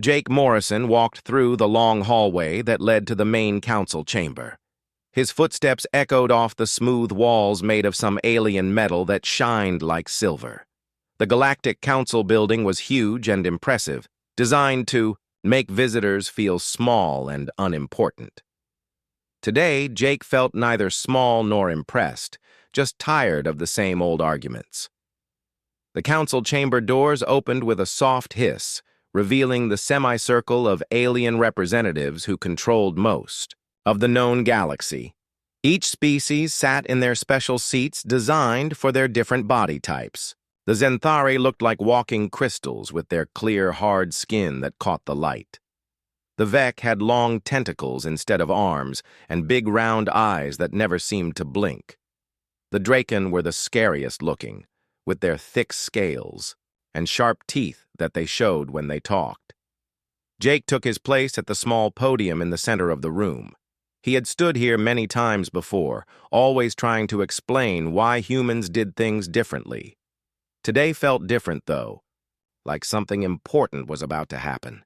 Jake Morrison walked through the long hallway that led to the main council chamber. His footsteps echoed off the smooth walls made of some alien metal that shined like silver. The Galactic Council building was huge and impressive, designed to make visitors feel small and unimportant. Today, Jake felt neither small nor impressed, just tired of the same old arguments. The council chamber doors opened with a soft hiss, revealing the semicircle of alien representatives who controlled most of the known galaxy. Each species sat in their special seats designed for their different body types. The Zenthari looked like walking crystals with their clear, hard skin that caught the light. The Vek had long tentacles instead of arms and big round eyes that never seemed to blink. The Draken were the scariest looking, with their thick scales and sharp teeth that they showed when they talked. Jake took his place at the small podium in the center of the room. He had stood here many times before, always trying to explain why humans did things differently. Today felt different, though, like something important was about to happen.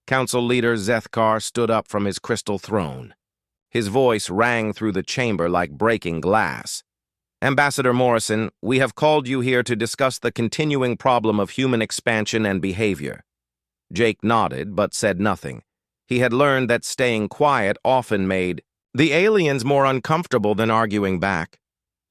Council leader Zethkar stood up from his crystal throne. His voice rang through the chamber like breaking glass. Ambassador Morrison, we have called you here to discuss the continuing problem of human expansion and behavior. Jake nodded, but said nothing. He had learned that staying quiet often made the aliens more uncomfortable than arguing back.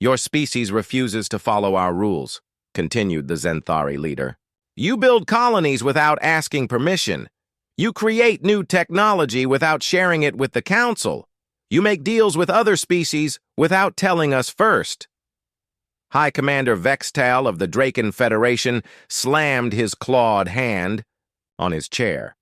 Your species refuses to follow our rules, continued the Zenthari leader. You build colonies without asking permission. You create new technology without sharing it with the council. You make deals with other species without telling us first. High Commander Vextal of the Draken Federation slammed his clawed hand on his chair.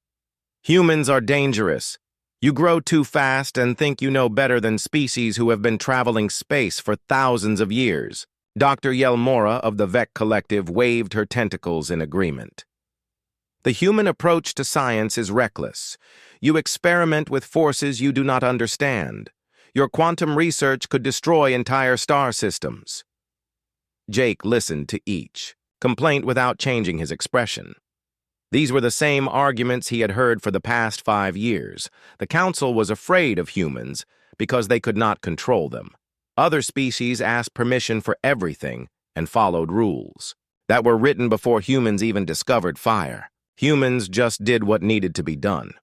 Humans are dangerous. You grow too fast and think you know better than species who have been traveling space for thousands of years. Dr. Yelmora of the Vec Collective waved her tentacles in agreement. The human approach to science is reckless. You experiment with forces you do not understand. Your quantum research could destroy entire star systems. Jake listened to each, complaint without changing his expression. These were the same arguments he had heard for the past 5 years. The council was afraid of humans because they could not control them. Other species asked permission for everything and followed rules that were written before humans even discovered fire. Humans just did what needed to be done.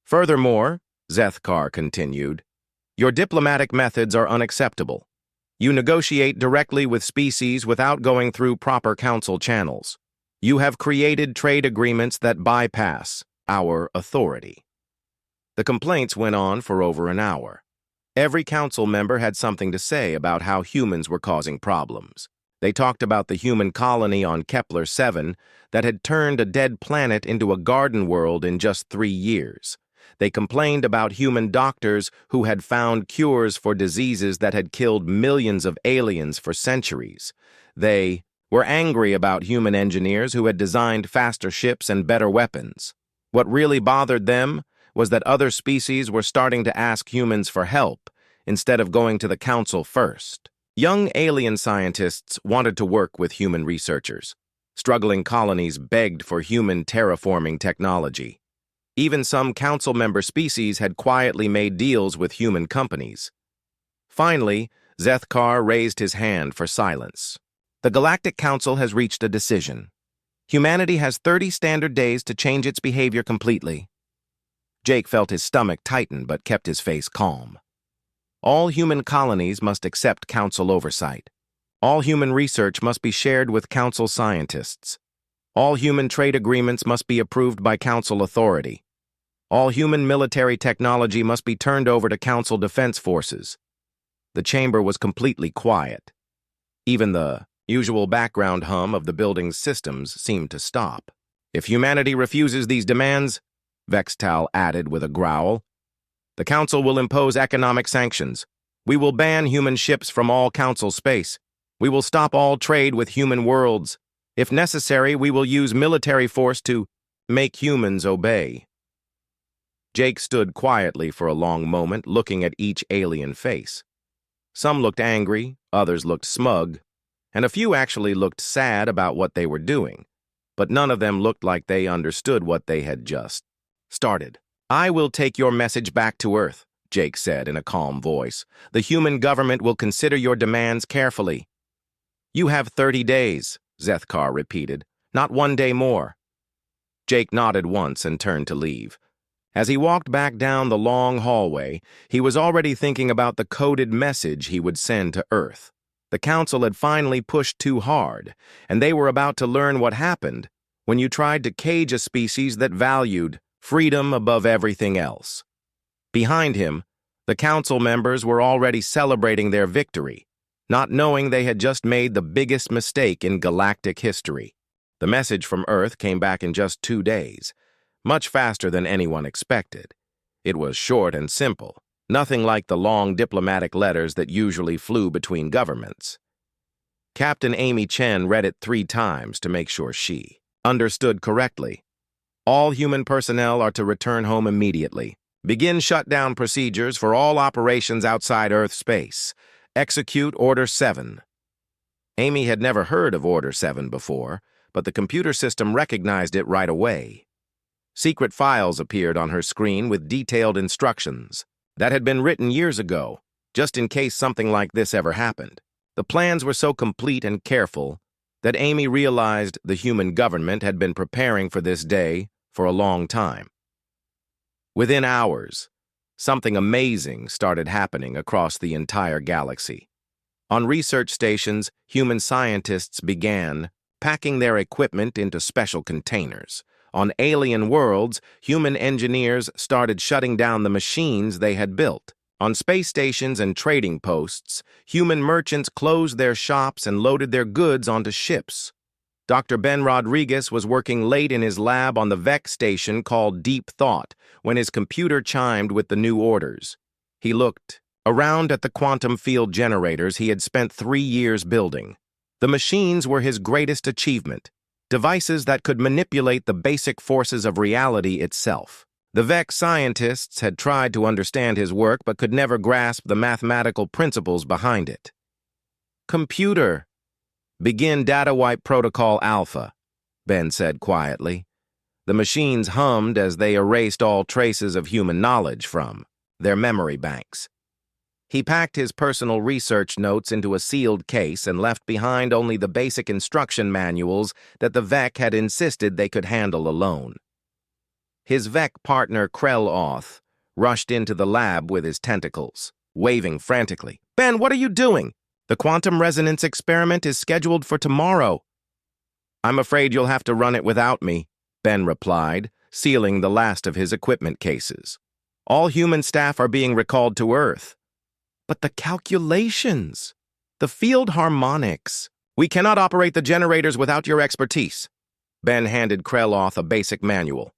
Furthermore, Zethkar continued, your diplomatic methods are unacceptable. You negotiate directly with species without going through proper council channels. You have created trade agreements that bypass our authority. The complaints went on for over an hour. Every council member had something to say about how humans were causing problems. They talked about the human colony on Kepler 7 that had turned a dead planet into a garden world in just 3 years. They complained about human doctors who had found cures for diseases that had killed millions of aliens for centuries. They were angry about human engineers who had designed faster ships and better weapons. What really bothered them was that other species were starting to ask humans for help instead of going to the council first. Young alien scientists wanted to work with human researchers. Struggling colonies begged for human terraforming technology. Even some council member species had quietly made deals with human companies. Finally, Zethkar raised his hand for silence. The Galactic Council has reached a decision. Humanity has 30 standard days to change its behavior completely. Jake felt his stomach tighten but kept his face calm. All human colonies must accept council oversight. All human research must be shared with council scientists. All human trade agreements must be approved by council authority. All human military technology must be turned over to council defense forces. The chamber was completely quiet. Even the usual background hum of the building's systems seemed to stop. If humanity refuses these demands, Vextal added with a growl, the council will impose economic sanctions. We will ban human ships from all council space. We will stop all trade with human worlds. If necessary, we will use military force to make humans obey. Jake stood quietly for a long moment, looking at each alien face. Some looked angry, others looked smug, and a few actually looked sad about what they were doing. but none of them looked like they understood what they had just started. "I will take your message back to Earth," Jake said in a calm voice. "The human government will consider your demands carefully." "You have 30 days," Zethkar repeated. "Not one day more." Jake nodded once and turned to leave. As he walked back down the long hallway, he was already thinking about the coded message he would send to Earth. The Council had finally pushed too hard, and they were about to learn what happened when you tried to cage a species that valued freedom above everything else. Behind him, the Council members were already celebrating their victory, not knowing they had just made the biggest mistake in galactic history. The message from Earth came back in just 2 days, much faster than anyone expected. It was short and simple, nothing like the long diplomatic letters that usually flew between governments. Captain Amy Chen read it 3 times to make sure she understood correctly. "All human personnel are to return home immediately. Begin shutdown procedures for all operations outside Earth space. Execute Order 7. Amy had never heard of Order 7 before, but the computer system recognized it right away. Secret files appeared on her screen with detailed instructions that had been written years ago, just in case something like this ever happened. The plans were so complete and careful that Amy realized the human government had been preparing for this day for a long time. Within hours, something amazing started happening across the entire galaxy. On research stations, human scientists began packing their equipment into special containers. On alien worlds, human engineers started shutting down the machines they had built. On space stations and trading posts, human merchants closed their shops and loaded their goods onto ships. Dr. Ben Rodriguez was working late in his lab on the VEX station called Deep Thought when his computer chimed with the new orders. He looked around at the quantum field generators he had spent 3 years building. The machines were his greatest achievement, devices that could manipulate the basic forces of reality itself. The VEX scientists had tried to understand his work but could never grasp the mathematical principles behind it. "Computer, begin data wipe protocol alpha," Ben said quietly. The machines hummed as they erased all traces of human knowledge from their memory banks. He packed his personal research notes into a sealed case and left behind only the basic instruction manuals that the VEC had insisted they could handle alone. His VEC partner, Krell rushed into the lab with his tentacles, waving frantically. "Ben, what are you doing? The quantum resonance experiment is scheduled for tomorrow." "I'm afraid you'll have to run it without me," Ben replied, sealing the last of his equipment cases. "All human staff are being recalled to Earth." "But the calculations, the field harmonics. We cannot operate the generators without your expertise." Ben handed Krell a basic manual.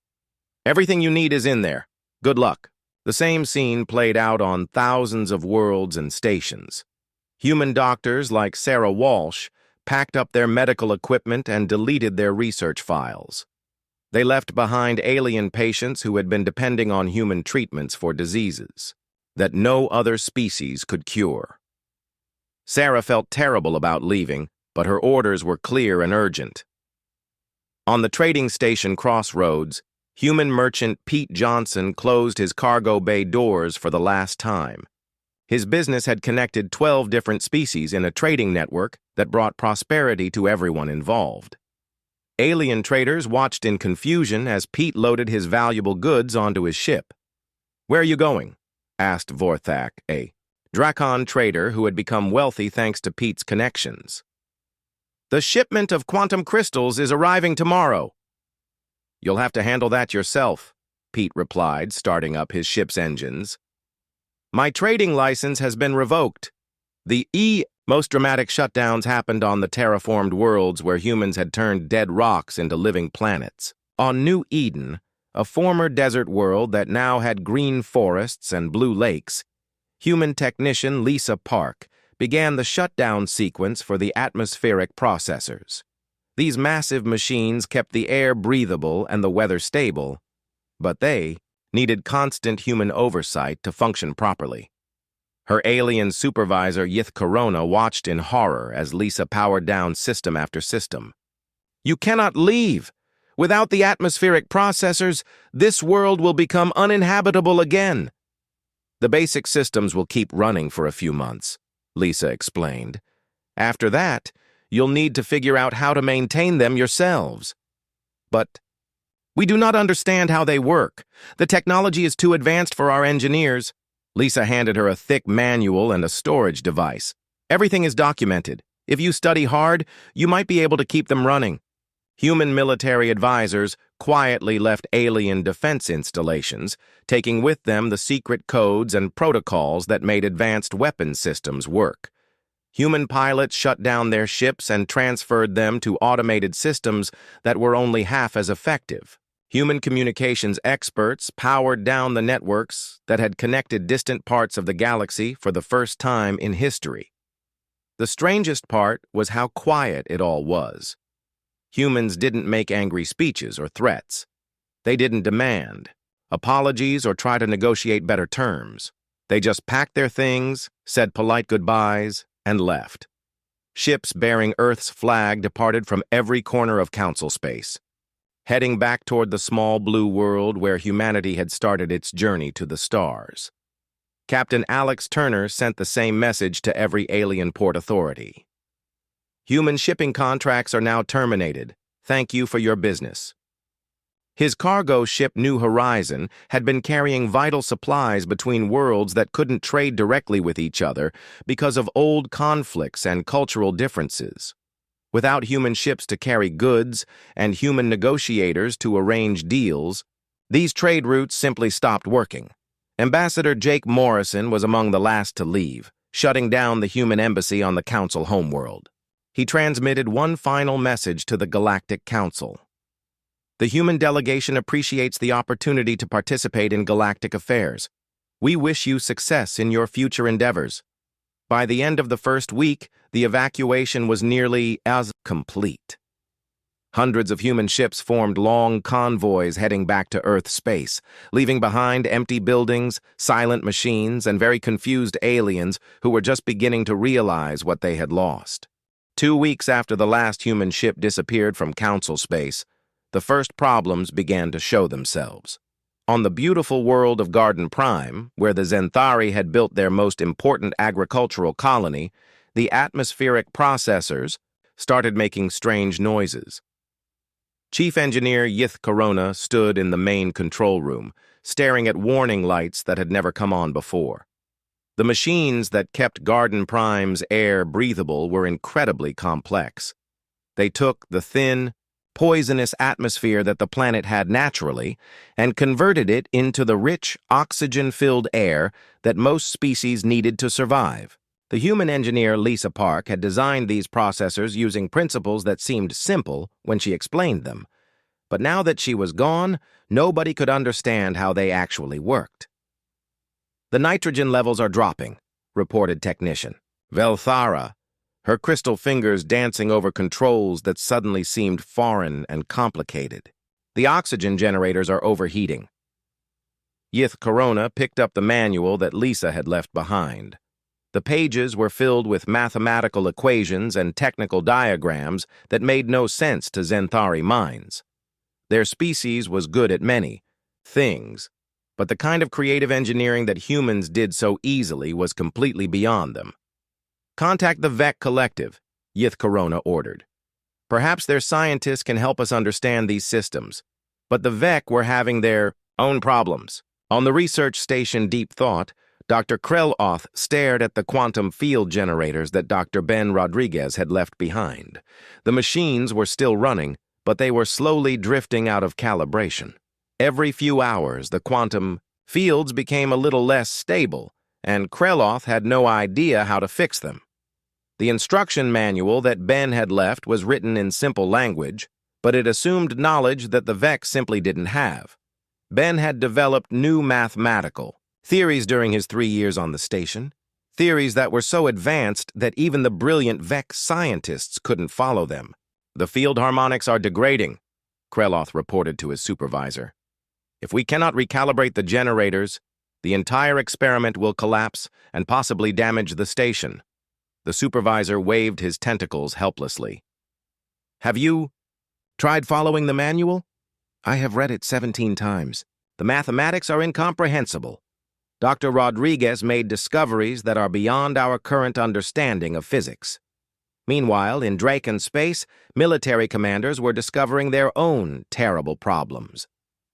"Everything you need is in there. Good luck." The same scene played out on thousands of worlds and stations. Human doctors like Sarah Walsh packed up their medical equipment and deleted their research files. They left behind alien patients who had been depending on human treatments for diseases that no other species could cure. Sarah felt terrible about leaving, but her orders were clear and urgent. On the trading station Crossroads, human merchant Pete Johnson closed his cargo bay doors for the last time. His business had connected 12 different species in a trading network that brought prosperity to everyone involved. Alien traders watched in confusion as Pete loaded his valuable goods onto his ship. "Where are you going?" asked Vorthak, a Dracon trader who had become wealthy thanks to Pete's connections. "The shipment of quantum crystals is arriving tomorrow." "You'll have to handle that yourself," Pete replied, starting up his ship's engines. "My trading license has been revoked." Most dramatic shutdowns happened on the terraformed worlds where humans had turned dead rocks into living planets. On New Eden, a former desert world that now had green forests and blue lakes, human technician Lisa Park began the shutdown sequence for the atmospheric processors. These massive machines kept the air breathable and the weather stable, but they needed constant human oversight to function properly. Her alien supervisor, Yith Corona, watched in horror as Lisa powered down system after system. You cannot leave. Without the atmospheric processors, this world will become uninhabitable again. The basic systems will keep running for a few months, Lisa explained. After that, you'll need to figure out how to maintain them yourselves. But we do not understand how they work. The technology is too advanced for our engineers. Lisa handed her a thick manual and a storage device. Everything is documented. If you study hard, you might be able to keep them running. Human military advisors quietly left alien defense installations, taking with them the secret codes and protocols that made advanced weapon systems work. Human pilots shut down their ships and transferred them to automated systems that were only half as effective. Human communications experts powered down the networks that had connected distant parts of the galaxy for the first time in history. The strangest part was how quiet it all was. Humans didn't make angry speeches or threats. They didn't demand apologies or try to negotiate better terms. They just packed their things, said polite goodbyes, and left. Ships bearing Earth's flag departed from every corner of Council space, heading back toward the small blue world where humanity had started its journey to the stars. Captain Alex Turner sent the same message to every alien port authority. Human shipping contracts are now terminated. Thank you for your business. His cargo ship New Horizon had been carrying vital supplies between worlds that couldn't trade directly with each other because of old conflicts and cultural differences. Without human ships to carry goods and human negotiators to arrange deals, these trade routes simply stopped working. Ambassador Jake Morrison was among the last to leave, shutting down the human embassy on the Council homeworld. He transmitted one final message to the Galactic Council. The human delegation appreciates the opportunity to participate in galactic affairs. We wish you success in your future endeavors. By the end of the first week, the evacuation was nearly as complete. Hundreds of human ships formed long convoys heading back to Earth space, leaving behind empty buildings, silent machines, and very confused aliens who were just beginning to realize what they had lost. 2 weeks after the last human ship disappeared from Council space, the first problems began to show themselves. On the beautiful world of Garden Prime, where the Zenthari had built their most important agricultural colony, the atmospheric processors started making strange noises. Chief Engineer Yith Corona stood in the main control room, staring at warning lights that had never come on before. The machines that kept Garden Prime's air breathable were incredibly complex. They took the thin, poisonous atmosphere that the planet had naturally and converted it into the rich, oxygen-filled air that most species needed to survive. The human engineer Lisa Park had designed these processors using principles that seemed simple when she explained them. But now that she was gone, nobody could understand how they actually worked. The nitrogen levels are dropping, reported technician Velthara, her crystal fingers dancing over controls that suddenly seemed foreign and complicated. The oxygen generators are overheating. Yith Corona picked up the manual that Lisa had left behind. The pages were filled with mathematical equations and technical diagrams that made no sense to Zenthari minds. Their species was good at many things, but the kind of creative engineering that humans did so easily was completely beyond them. Contact the VEC Collective, Yith Corona ordered. Perhaps their scientists can help us understand these systems, but the VEC were having their own problems. On the research station Deep Thought, Dr. Kreloth stared at the quantum field generators that Dr. Ben Rodriguez had left behind. The machines were still running, but they were slowly drifting out of calibration. Every few hours, the quantum fields became a little less stable, and Kreloth had no idea how to fix them. The instruction manual that Ben had left was written in simple language, but it assumed knowledge that the VEC simply didn't have. Ben had developed new mathematical theories during his 3 years on the station, theories that were so advanced that even the brilliant VEC scientists couldn't follow them. The field harmonics are degrading, Kreloth reported to his supervisor. If we cannot recalibrate the generators, the entire experiment will collapse and possibly damage the station. The supervisor waved his tentacles helplessly. Have you Tried following the manual? I have read it 17 times. The mathematics are incomprehensible. Dr. Rodriguez made discoveries that are beyond our current understanding of physics. Meanwhile, in Draken space, military commanders were discovering their own terrible problems.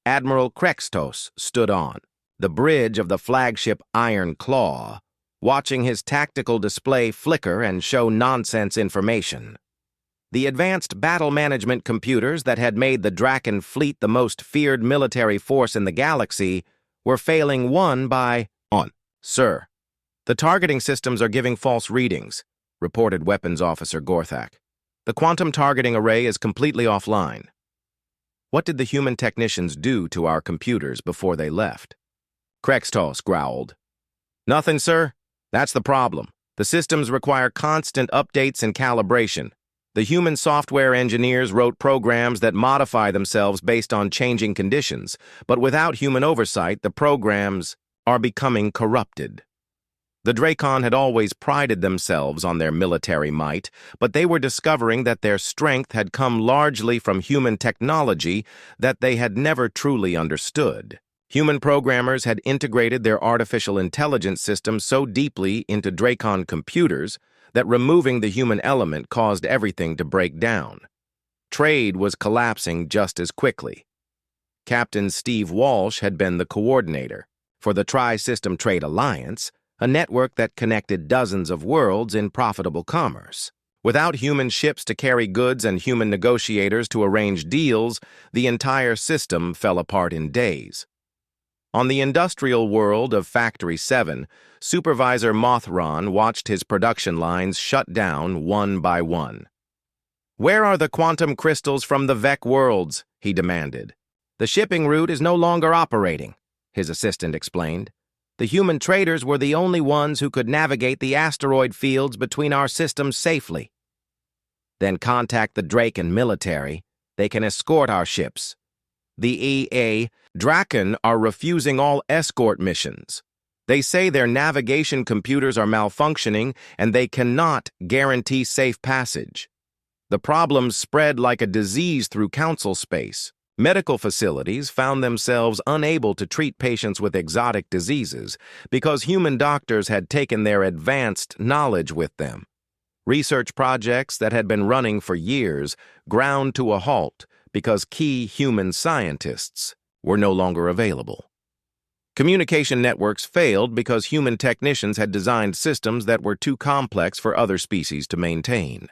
Admiral Krextos stood on the bridge of the flagship Iron Claw, watching his tactical display flicker and show nonsense information. The advanced battle management computers that had made the Draken fleet the most feared military force in the galaxy were failing one by one. Sir, the targeting systems are giving false readings, reported Weapons Officer Gorthak. The quantum targeting array is completely offline. What did the human technicians do to our computers before they left? Krextos growled. Nothing, sir. That's the problem. The systems require constant updates and calibration. The human software engineers wrote programs that modify themselves based on changing conditions, but without human oversight, the programs are becoming corrupted. The Drakon had always prided themselves on their military might, but they were discovering that their strength had come largely from human technology that they had never truly understood. Human programmers had integrated their artificial intelligence systems so deeply into Drakon computers that removing the human element caused everything to break down. Trade was collapsing just as quickly. Captain Steve Walsh had been the coordinator for the Tri-System Trade Alliance, a network that connected dozens of worlds in profitable commerce. Without human ships to carry goods and human negotiators to arrange deals, the entire system fell apart in days. On the industrial world of Factory 7, Supervisor Mothron watched his production lines shut down one by one. "Where are the quantum crystals from the Vec worlds?" he demanded. "The shipping route is no longer operating," his assistant explained. "The human traders were the only ones who could navigate the asteroid fields between our systems safely." "Then contact the Draken military. They can escort our ships." The EA Draken are refusing all escort missions. They say their navigation computers are malfunctioning and they cannot guarantee safe passage. The problems spread like a disease through council space. Medical facilities found themselves unable to treat patients with exotic diseases because human doctors had taken their advanced knowledge with them. Research projects that had been running for years ground to a halt because key human scientists were no longer available. Communication networks failed because human technicians had designed systems that were too complex for other species to maintain.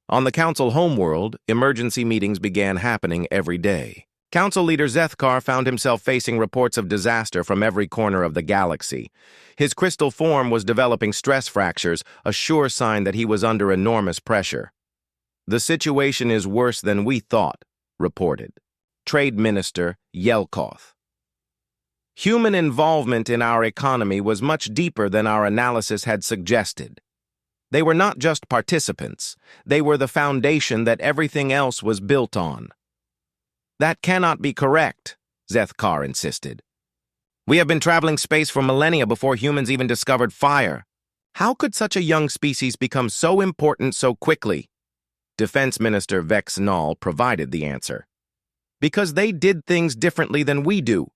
On the Council homeworld, emergency meetings began happening every day. Council leader Zethkar found himself facing reports of disaster from every corner of the galaxy. His crystal form was developing stress fractures, a sure sign that he was under enormous pressure. "The situation is worse than we thought," reported Trade Minister Yelkoth. "Human involvement in our economy was much deeper than our analysis had suggested. They were not just participants, they were the foundation that everything else was built on." "That cannot be correct," Zethkar insisted. "We have been traveling space for millennia before humans even discovered fire. How could such a young species become so important so quickly?" Defense Minister Vex Null provided the answer. "Because they did things differently than we do.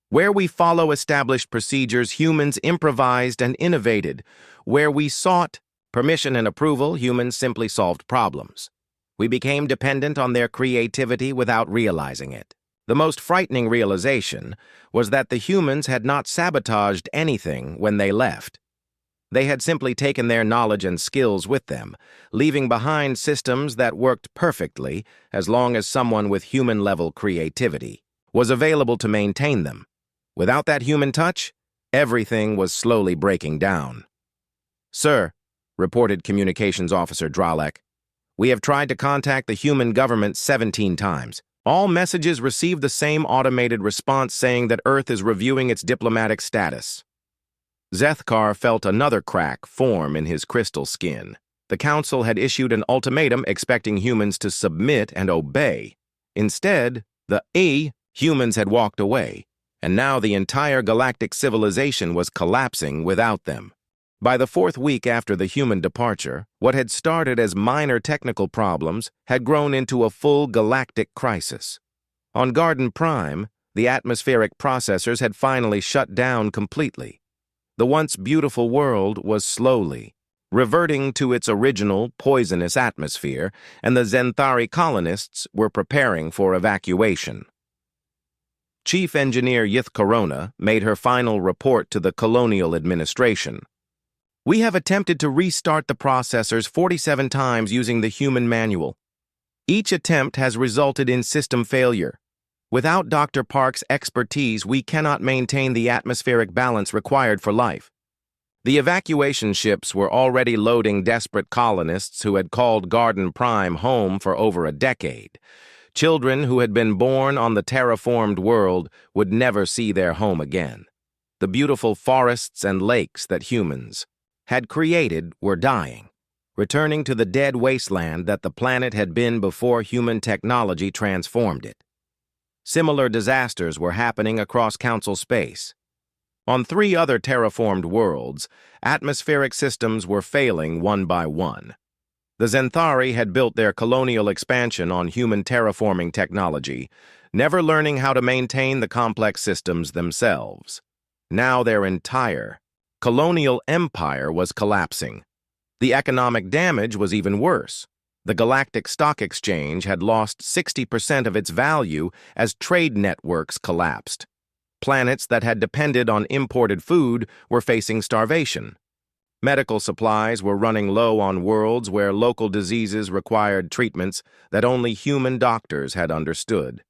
Where we follow established procedures, humans improvised and innovated. Where we sought permission and approval, humans simply solved problems. We became dependent on their creativity without realizing it. The most frightening realization was that the humans had not sabotaged anything when they left. They had simply taken their knowledge and skills with them, leaving behind systems that worked perfectly as long as someone with human-level creativity was available to maintain them. Without that human touch, everything was slowly breaking down." "Sir," reported Communications Officer Dralek, "we have tried to contact the human government 17 times. All messages received the same automated response saying that Earth is reviewing its diplomatic status." Zethkar felt another crack form in his crystal skin. The Council had issued an ultimatum expecting humans to submit and obey. Instead, the humans had walked away, and now the entire galactic civilization was collapsing without them. By the fourth week after the human departure, what had started as minor technical problems had grown into a full galactic crisis. On Garden Prime, the atmospheric processors had finally shut down completely. The once beautiful world was slowly reverting to its original poisonous atmosphere, and the Zenthari colonists were preparing for evacuation. Chief Engineer Yith Corona made her final report to the Colonial Administration. "We have attempted to restart the processors 47 times using the human manual. Each attempt has resulted in system failure. Without Dr. Park's expertise, we cannot maintain the atmospheric balance required for life." The evacuation ships were already loading desperate colonists who had called Garden Prime home for over a decade. Children who had been born on the terraformed world would never see their home again. The beautiful forests and lakes that humans had created were dying, returning to the dead wasteland that the planet had been before human technology transformed it. Similar disasters were happening across Council space. On 3 other terraformed worlds, atmospheric systems were failing one by one. The Zenthari had built their colonial expansion on human terraforming technology, never learning how to maintain the complex systems themselves. Now their entire colonial empire was collapsing. The economic damage was even worse. The Galactic Stock Exchange had lost 60% of its value as trade networks collapsed. Planets that had depended on imported food were facing starvation. Medical supplies were running low on worlds where local diseases required treatments that only human doctors had understood.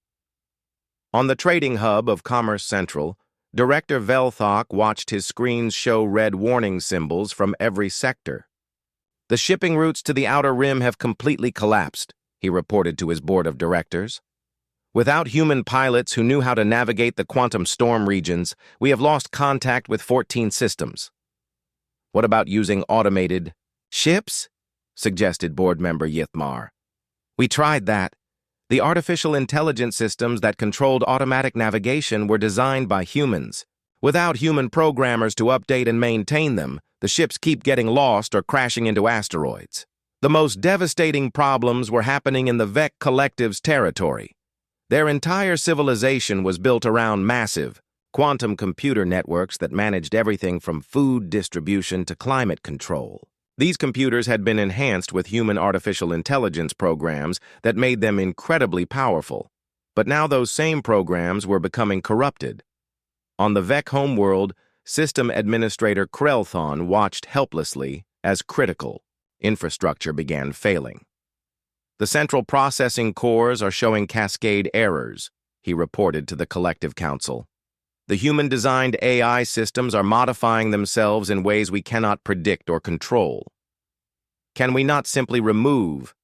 On the trading hub of Commerce Central, Director Velthok watched his screens show red warning symbols from every sector. "The shipping routes to the Outer Rim have completely collapsed," he reported to his board of directors. "Without human pilots who knew how to navigate the quantum storm regions, we have lost contact with 14 systems." "What about using automated ships?" suggested board member Yithmar. "We tried that. The artificial intelligence systems that controlled automatic navigation were designed by humans. Without human programmers to update and maintain them, the ships keep getting lost or crashing into asteroids. The most devastating problems were happening in the Vec Collective's territory. Their entire civilization was built around massive, quantum computer networks that managed everything from food distribution to climate control. These computers had been enhanced with human artificial intelligence programs that made them incredibly powerful. But now those same programs were becoming corrupted. On the Vec homeworld, System Administrator Krelthon watched helplessly as critical infrastructure began failing. "The central processing cores are showing cascade errors," he reported to the Collective Council. "The human-designed AI systems are modifying themselves in ways we cannot predict or control." "Can we not simply remove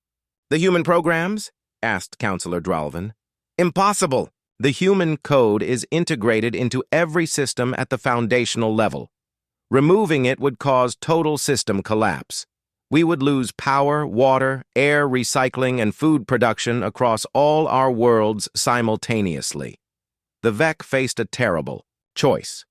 the human programs?" asked Councillor Dralvin. "Impossible. The human code is integrated into every system at the foundational level. Removing it would cause total system collapse. We would lose power, water, air recycling, and food production across all our worlds simultaneously." The Vec faced a terrible choice.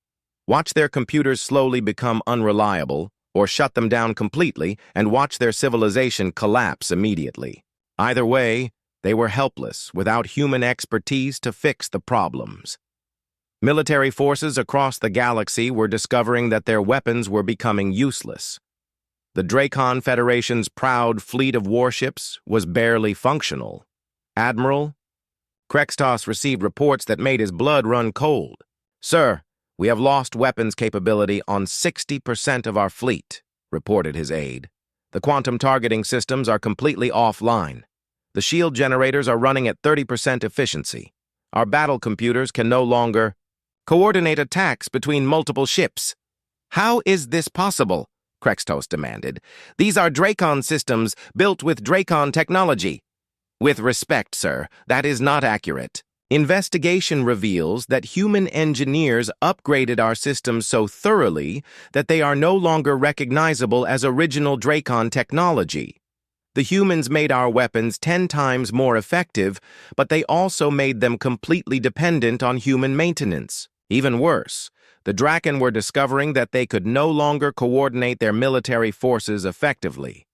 Watch their computers slowly become unreliable, or shut them down completely and watch their civilization collapse immediately. Either way, they were helpless without human expertise to fix the problems. Military forces across the galaxy were discovering that their weapons were becoming useless. The Dracon Federation's proud fleet of warships was barely functional. "Admiral?" Krextos received reports that made his blood run cold. "Sir, we have lost weapons capability on 60% of our fleet," reported his aide. "The quantum targeting systems are completely offline. The shield generators are running at 30% efficiency. Our battle computers can no longer coordinate attacks between multiple ships." "How is this possible?" Krextos demanded. "These are Dracon systems built with Dracon technology." "With respect, sir, that is not accurate. Investigation reveals that human engineers upgraded our systems so thoroughly that they are no longer recognizable as original Dracon technology. The humans made our weapons 10 times more effective, but they also made them completely dependent on human maintenance. Even worse, The Draken were discovering that they could no longer coordinate their military forces effectively.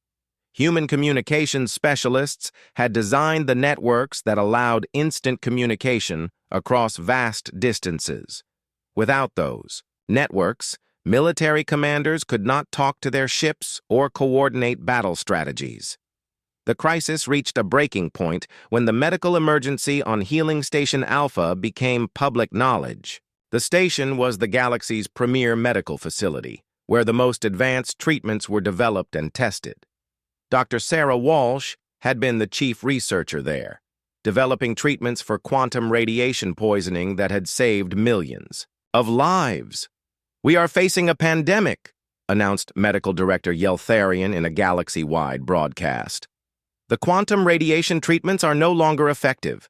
Human communications specialists had designed the networks that allowed instant communication across vast distances. Without those networks, military commanders could not talk to their ships or coordinate battle strategies. The crisis reached a breaking point when the medical emergency on Healing Station Alpha became public knowledge. The station was the galaxy's premier medical facility, where the most advanced treatments were developed and tested. Dr. Sarah Walsh had been the chief researcher there, developing treatments for quantum radiation poisoning that had saved millions of lives. "We are facing a pandemic," announced Medical Director Yeltharian in a galaxy-wide broadcast. "The quantum radiation treatments are no longer effective.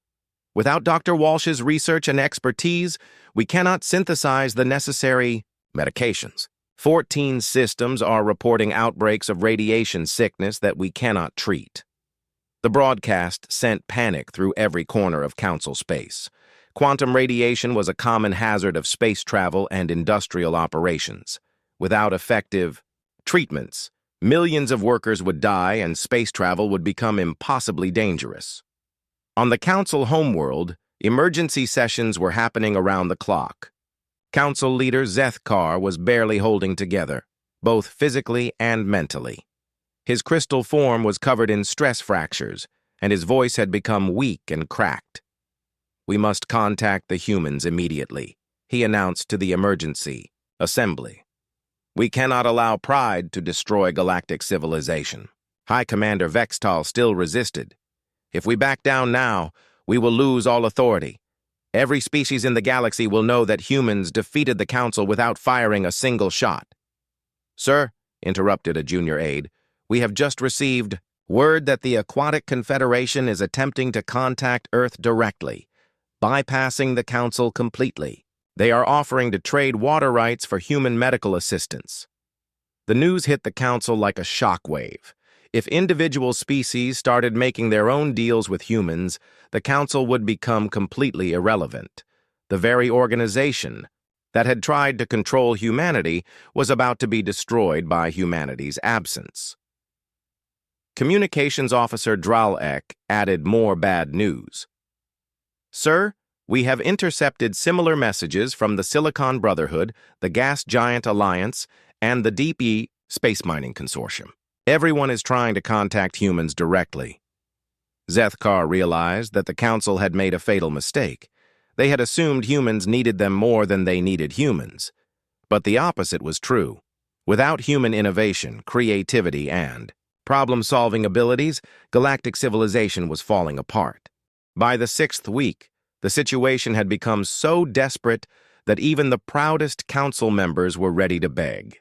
Without Dr. Walsh's research and expertise, we cannot synthesize the necessary medications. 14 systems are reporting outbreaks of radiation sickness that we cannot treat." The broadcast sent panic through every corner of Council space. Quantum radiation was a common hazard of space travel and industrial operations. Without effective treatments, millions of workers would die and space travel would become impossibly dangerous. On the Council homeworld, emergency sessions were happening around the clock. Council leader Zethkar was barely holding together, both physically and mentally. His crystal form was covered in stress fractures, and his voice had become weak and cracked. "We must contact the humans immediately," he announced to the emergency assembly. "We cannot allow pride to destroy galactic civilization." High Commander Vextal still resisted. "If we back down now, we will lose all authority. Every species in the galaxy will know that humans defeated the Council without firing a single shot." "Sir," interrupted a junior aide, "we have just received word that the Aquatic Confederation is attempting to contact Earth directly, bypassing the Council completely. They are offering to trade water rights for human medical assistance." The news hit the Council like a shockwave. If individual species started making their own deals with humans, the Council would become completely irrelevant. The very organization that had tried to control humanity was about to be destroyed by humanity's absence. Communications Officer Dralek added more bad news. "Sir, we have intercepted similar messages from the Silicon Brotherhood, the Gas Giant Alliance, and the Deep E Space Mining Consortium. Everyone is trying to contact humans directly." Zethkar realized that the Council had made a fatal mistake. They had assumed humans needed them more than they needed humans. But the opposite was true. Without human innovation, creativity, and problem-solving abilities, galactic civilization was falling apart. By the 6th week, the situation had become so desperate that even the proudest Council members were ready to beg.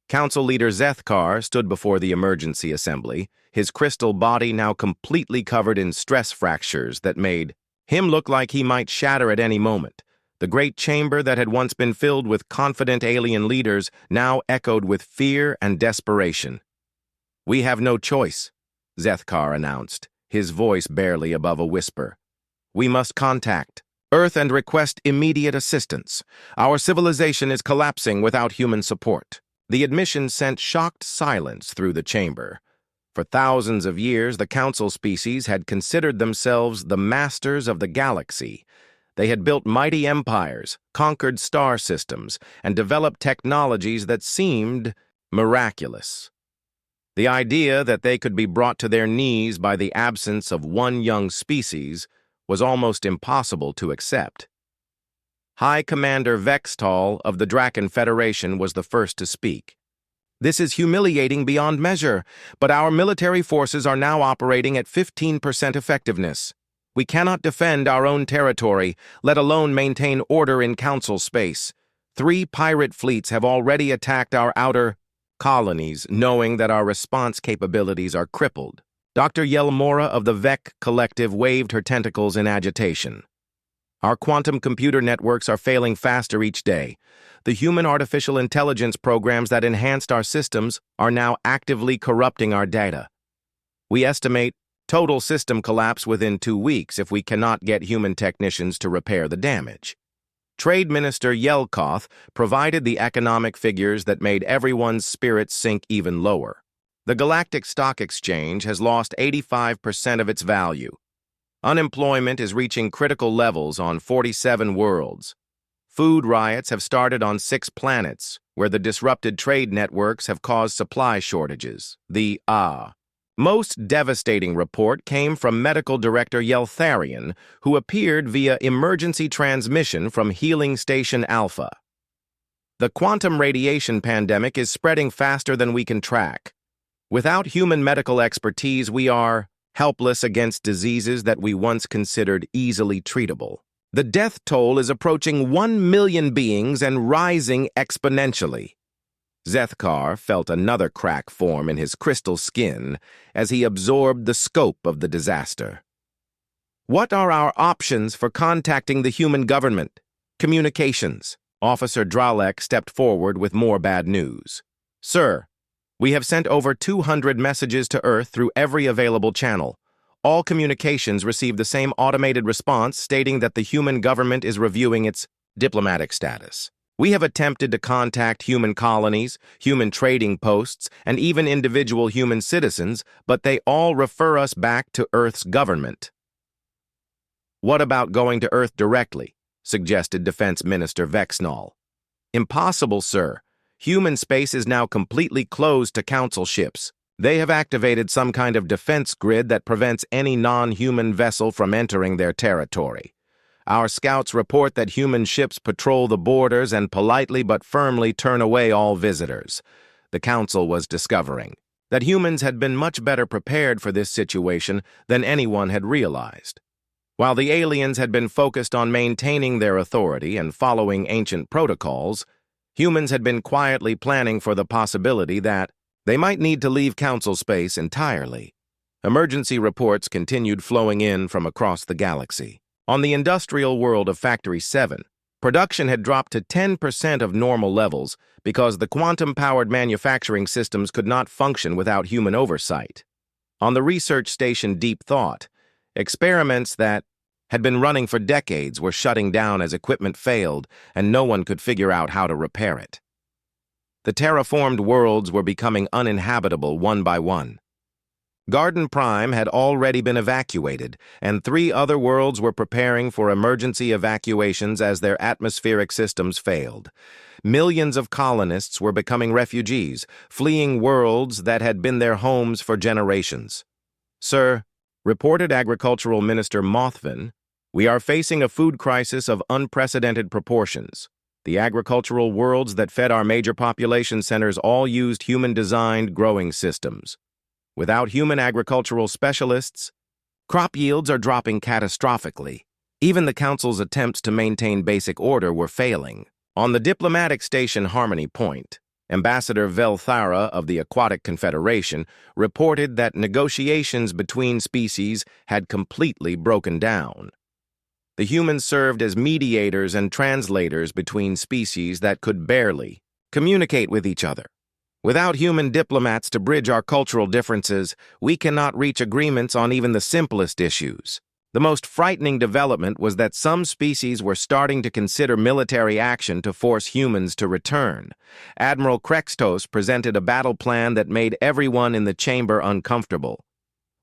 Council leader Zethkar stood before the emergency assembly, his crystal body now completely covered in stress fractures that made him look like he might shatter at any moment. The great chamber that had once been filled with confident alien leaders now echoed with fear and desperation. "We have no choice," Zethkar announced, his voice barely above a whisper. "We must contact Earth and request immediate assistance. Our civilization is collapsing without human support." The admission sent shocked silence through the chamber. For thousands of years, the Council species had considered themselves the masters of the galaxy. They had built mighty empires, conquered star systems, and developed technologies that seemed miraculous. The idea that they could be brought to their knees by the absence of one young species was almost impossible to accept. High Commander Vextal of the Draken Federation was the first to speak. "This is humiliating beyond measure, but our military forces are now operating at 15% effectiveness. We cannot defend our own territory, let alone maintain order in Council space. 3 pirate fleets have already attacked our outer colonies, knowing that our response capabilities are crippled." Dr. Yelmora of the Vec Collective waved her tentacles in agitation. "Our quantum computer networks are failing faster each day. The human artificial intelligence programs that enhanced our systems are now actively corrupting our data. We estimate total system collapse within 2 weeks if we cannot get human technicians to repair the damage." Trade Minister Yelkoth provided the economic figures that made everyone's spirits sink even lower. The Galactic Stock Exchange has lost 85% of its value. Unemployment is reaching critical levels on 47 worlds. Food riots have started on 6 planets, where the disrupted trade networks have caused supply shortages. The most devastating report came from Medical Director Yeltharian, who appeared via emergency transmission from Healing Station Alpha. The quantum radiation pandemic is spreading faster than we can track. Without human medical expertise, we are helpless against diseases that we once considered easily treatable. The death toll is approaching 1 million beings and rising exponentially. Zethkar felt another crack form in his crystal skin as he absorbed the scope of the disaster. What are our options for contacting the human government? Communications. Officer Dralek stepped forward with more bad news. Sir, we have sent over 200 messages to Earth through every available channel. All communications receive the same automated response stating that the human government is reviewing its diplomatic status. We have attempted to contact human colonies, human trading posts, and even individual human citizens, but they all refer us back to Earth's government. What about going to Earth directly? Suggested Defense Minister Vexnall. Impossible, sir. Human space is now completely closed to Council ships. They have activated some kind of defense grid that prevents any non-human vessel from entering their territory. Our scouts report that human ships patrol the borders and politely but firmly turn away all visitors. The Council was discovering that humans had been much better prepared for this situation than anyone had realized. While the aliens had been focused on maintaining their authority and following ancient protocols, humans had been quietly planning for the possibility that they might need to leave Council space entirely. Emergency reports continued flowing in from across the galaxy. On the industrial world of Factory 7, production had dropped to 10% of normal levels because the quantum-powered manufacturing systems could not function without human oversight. On the research station Deep Thought, experiments that had been running for decades were shutting down as equipment failed and no one could figure out how to repair it. The terraformed worlds were becoming uninhabitable one by one. Garden Prime had already been evacuated, and 3 other worlds were preparing for emergency evacuations as their atmospheric systems failed. Millions of colonists were becoming refugees, fleeing worlds that had been their homes for generations. Sir, reported Agricultural Minister Mothvin, we are facing a food crisis of unprecedented proportions. The agricultural worlds that fed our major population centers all used human-designed growing systems. Without human agricultural specialists, crop yields are dropping catastrophically. Even the Council's attempts to maintain basic order were failing. On the diplomatic station Harmony Point, Ambassador Velthara of the Aquatic Confederation reported that negotiations between species had completely broken down. The humans served as mediators and translators between species that could barely communicate with each other. Without human diplomats to bridge our cultural differences, we cannot reach agreements on even the simplest issues. The most frightening development was that some species were starting to consider military action to force humans to return. Admiral Krextos presented a battle plan that made everyone in the chamber uncomfortable.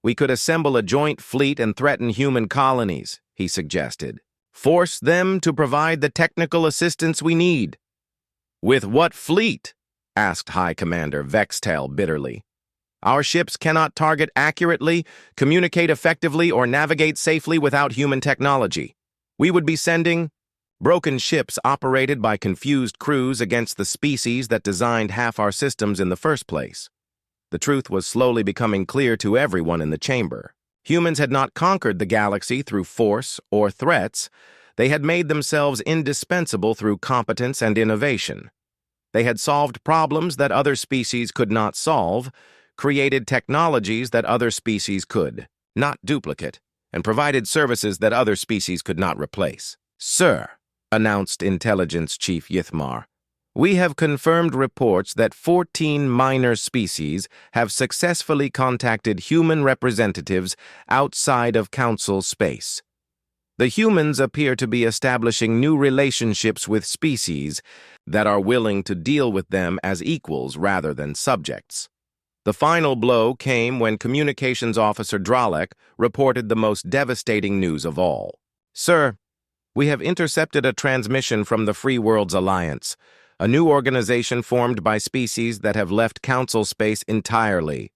We could assemble a joint fleet and threaten human colonies, he suggested. Force them to provide the technical assistance we need. With what fleet? Asked High Commander Vextail bitterly. Our ships cannot target accurately, communicate effectively, or navigate safely without human technology. We would be sending broken ships operated by confused crews against the species that designed half our systems in the first place. The truth was slowly becoming clear to everyone in the chamber. Humans had not conquered the galaxy through force or threats. They had made themselves indispensable through competence and innovation. They had solved problems that other species could not solve, created technologies that other species could not duplicate, and provided services that other species could not replace. Sir, announced Intelligence Chief Yithmar, we have confirmed reports that 14 minor species have successfully contacted human representatives outside of Council space. The humans appear to be establishing new relationships with species that are willing to deal with them as equals rather than subjects. The final blow came when Communications Officer Dralek reported the most devastating news of all. "Sir, we have intercepted a transmission from the Free Worlds Alliance, a new organization formed by species that have left Council space entirely.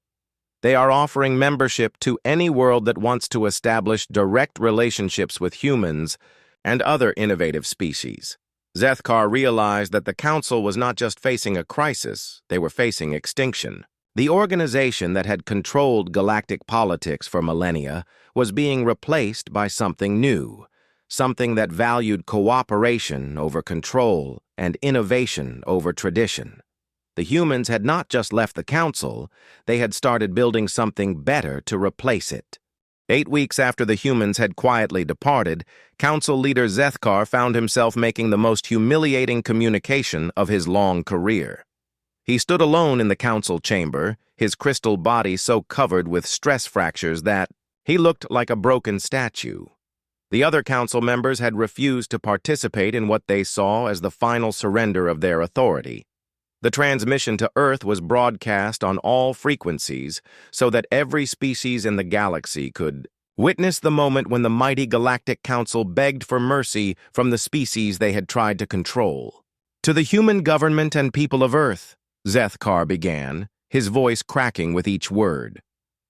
They are offering membership to any world that wants to establish direct relationships with humans and other innovative species." Zethkar realized that the Council was not just facing a crisis, they were facing extinction. The organization that had controlled galactic politics for millennia was being replaced by something new, something that valued cooperation over control and innovation over tradition. The humans had not just left the Council, they had started building something better to replace it. 8 weeks after the humans had quietly departed, Council leader Zethkar found himself making the most humiliating communication of his long career. He stood alone in the Council chamber, his crystal body so covered with stress fractures that he looked like a broken statue. The other Council members had refused to participate in what they saw as the final surrender of their authority. The transmission to Earth was broadcast on all frequencies so that every species in the galaxy could witness the moment when the mighty Galactic Council begged for mercy from the species they had tried to control. "To the human government and people of Earth," Zethkar began, his voice cracking with each word.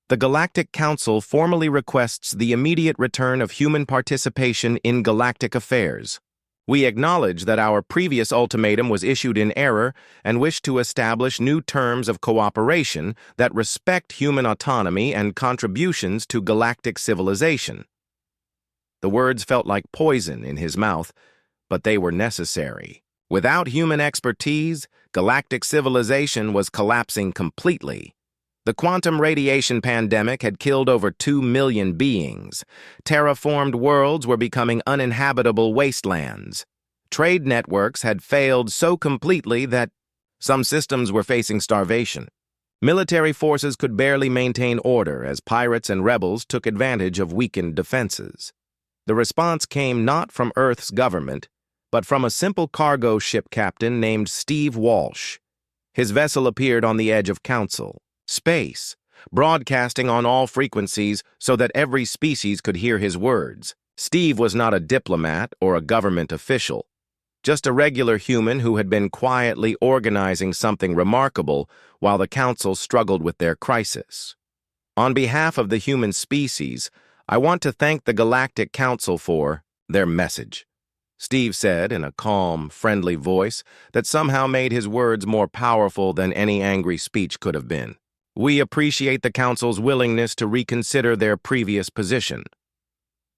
"The Galactic Council formally requests the immediate return of human participation in galactic affairs. We acknowledge that our previous ultimatum was issued in error and wish to establish new terms of cooperation that respect human autonomy and contributions to galactic civilization." The words felt like poison in his mouth, but they were necessary. Without human expertise, galactic civilization was collapsing completely. The quantum radiation pandemic had killed over 2 million beings. Terraformed worlds were becoming uninhabitable wastelands. Trade networks had failed so completely that some systems were facing starvation. Military forces could barely maintain order as pirates and rebels took advantage of weakened defenses. The response came not from Earth's government, but from a simple cargo ship captain named Steve Walsh. His vessel appeared on the edge of Council space, broadcasting on all frequencies so that every species could hear his words. Steve was not a diplomat or a government official, just a regular human who had been quietly organizing something remarkable while the Council struggled with their crisis. "On behalf of the human species, I want to thank the Galactic Council for their message," Steve said in a calm, friendly voice that somehow made his words more powerful than any angry speech could have been. "We appreciate the Council's willingness to reconsider their previous position."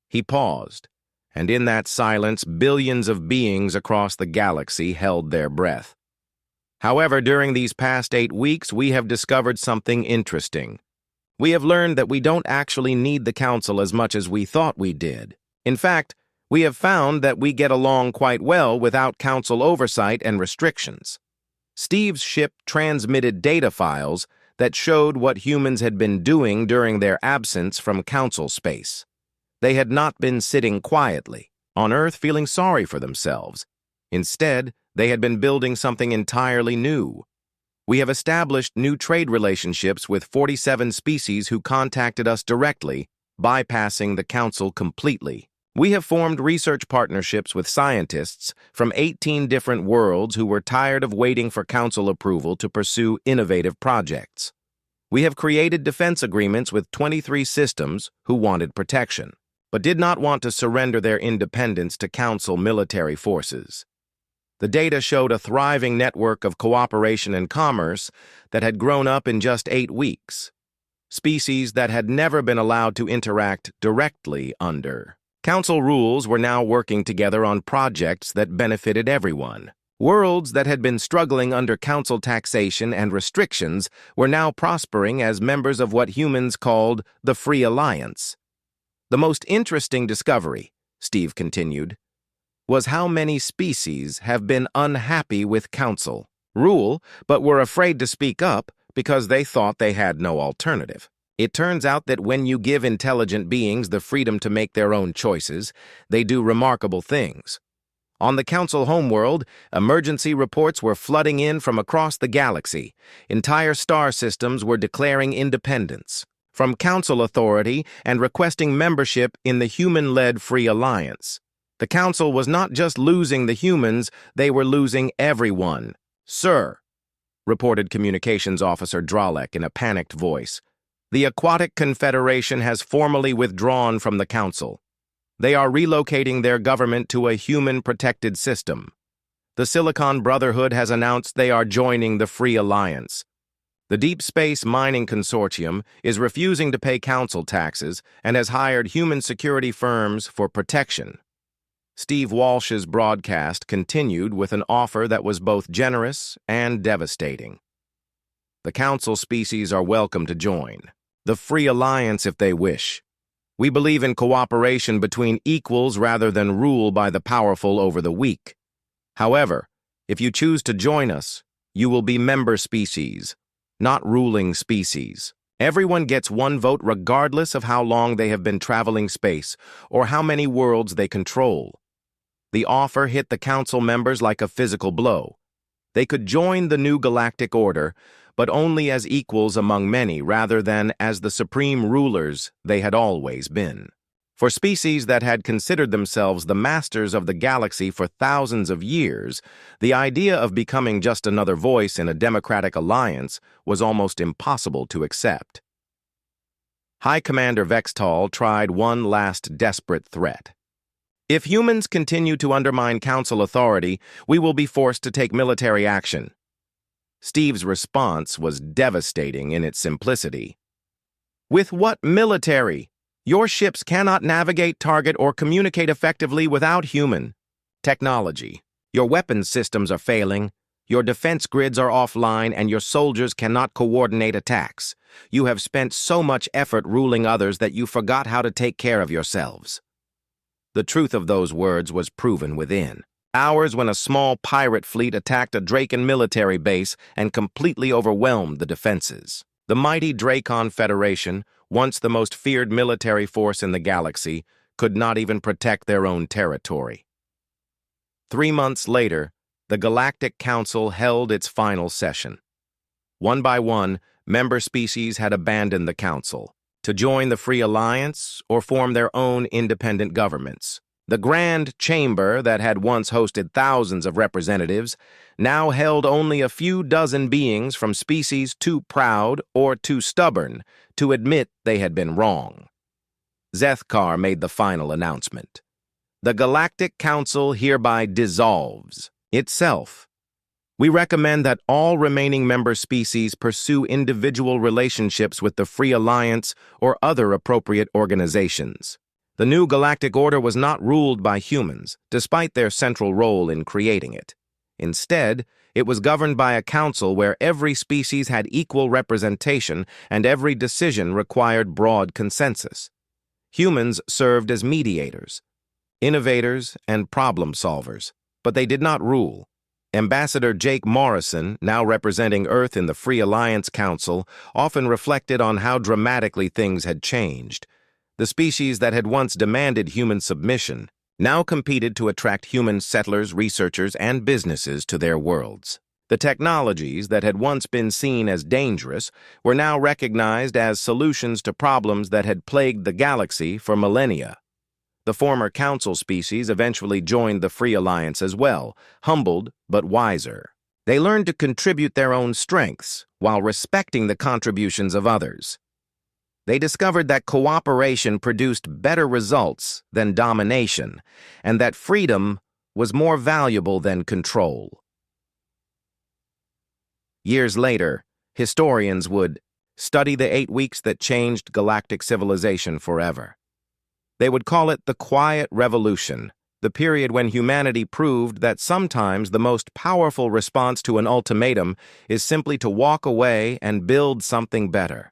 He paused, and in that silence, billions of beings across the galaxy held their breath. However, during these past 8 weeks, we have discovered something interesting. We have learned that we don't actually need the Council as much as we thought we did. In fact, we have found that we get along quite well without Council oversight and restrictions. Steve's ship transmitted data files that showed what humans had been doing during their absence from Council space. They had not been sitting quietly, on Earth feeling sorry for themselves. Instead, they had been building something entirely new. We have established new trade relationships with 47 species who contacted us directly, bypassing the Council completely. We have formed research partnerships with scientists from 18 different worlds who were tired of waiting for Council approval to pursue innovative projects. We have created defense agreements with 23 systems who wanted protection, but did not want to surrender their independence to Council military forces. The data showed a thriving network of cooperation and commerce that had grown up in just 8 weeks. Species that had never been allowed to interact directly under Council rules were now working together on projects that benefited everyone. Worlds that had been struggling under Council taxation and restrictions were now prospering as members of what humans called the Free Alliance. The most interesting discovery, Steve continued, was how many species have been unhappy with Council rule, but were afraid to speak up because they thought they had no alternative. It turns out that when you give intelligent beings the freedom to make their own choices, they do remarkable things. On the Council homeworld, emergency reports were flooding in from across the galaxy. Entire star systems were declaring independence from Council authority and requesting membership in the human-led Free Alliance. The Council was not just losing the humans, they were losing everyone. "Sir," reported Communications Officer Dralek in a panicked voice, "the Aquatic Confederation has formally withdrawn from the Council. They are relocating their government to a human-protected system. The Silicon Brotherhood has announced they are joining the Free Alliance. The Deep Space Mining Consortium is refusing to pay council taxes and has hired human security firms for protection." Steve Walsh's broadcast continued with an offer that was both generous and devastating. "The Council species are welcome to join the Free Alliance if they wish. We believe in cooperation between equals rather than rule by the powerful over the weak. However, if you choose to join us, you will be member species, not ruling species. Everyone gets one vote regardless of how long they have been traveling space or how many worlds they control." The offer hit the Council members like a physical blow. They could join the new galactic order, but only as equals among many rather than as the supreme rulers they had always been. For species that had considered themselves the masters of the galaxy for thousands of years, the idea of becoming just another voice in a democratic alliance was almost impossible to accept. High Commander Vextall tried one last desperate threat. "If humans continue to undermine Council authority, we will be forced to take military action." Steve's response was devastating in its simplicity. "With what military? Your ships cannot navigate, target, or communicate effectively without human technology. Your weapons systems are failing, your defense grids are offline, and your soldiers cannot coordinate attacks. You have spent so much effort ruling others that you forgot how to take care of yourselves." The truth of those words was proven within hours when a small pirate fleet attacked a Draken military base and completely overwhelmed the defenses. The mighty Dracon Federation, once the most feared military force in the galaxy, could not even protect their own territory. 3 months later, the Galactic Council held its final session. One by one, member species had abandoned the Council to join the Free Alliance or form their own independent governments. The Grand Chamber, that had once hosted thousands of representatives, now held only a few dozen beings from species too proud or too stubborn to admit they had been wrong. Zethkar made the final announcement. "The Galactic Council hereby dissolves itself. We recommend that all remaining member species pursue individual relationships with the Free Alliance or other appropriate organizations." The new galactic order was not ruled by humans, despite their central role in creating it. Instead, it was governed by a council where every species had equal representation and every decision required broad consensus. Humans served as mediators, innovators, and problem solvers, but they did not rule. Ambassador Jake Morrison, now representing Earth in the Free Alliance Council, often reflected on how dramatically things had changed. The species that had once demanded human submission now competed to attract human settlers, researchers, and businesses to their worlds. The technologies that had once been seen as dangerous were now recognized as solutions to problems that had plagued the galaxy for millennia. The former Council species eventually joined the Free Alliance as well, humbled but wiser. They learned to contribute their own strengths while respecting the contributions of others. They discovered that cooperation produced better results than domination, and that freedom was more valuable than control. Years later, historians would study the 8 weeks that changed galactic civilization forever. They would call it the Quiet Revolution, the period when humanity proved that sometimes the most powerful response to an ultimatum is simply to walk away and build something better.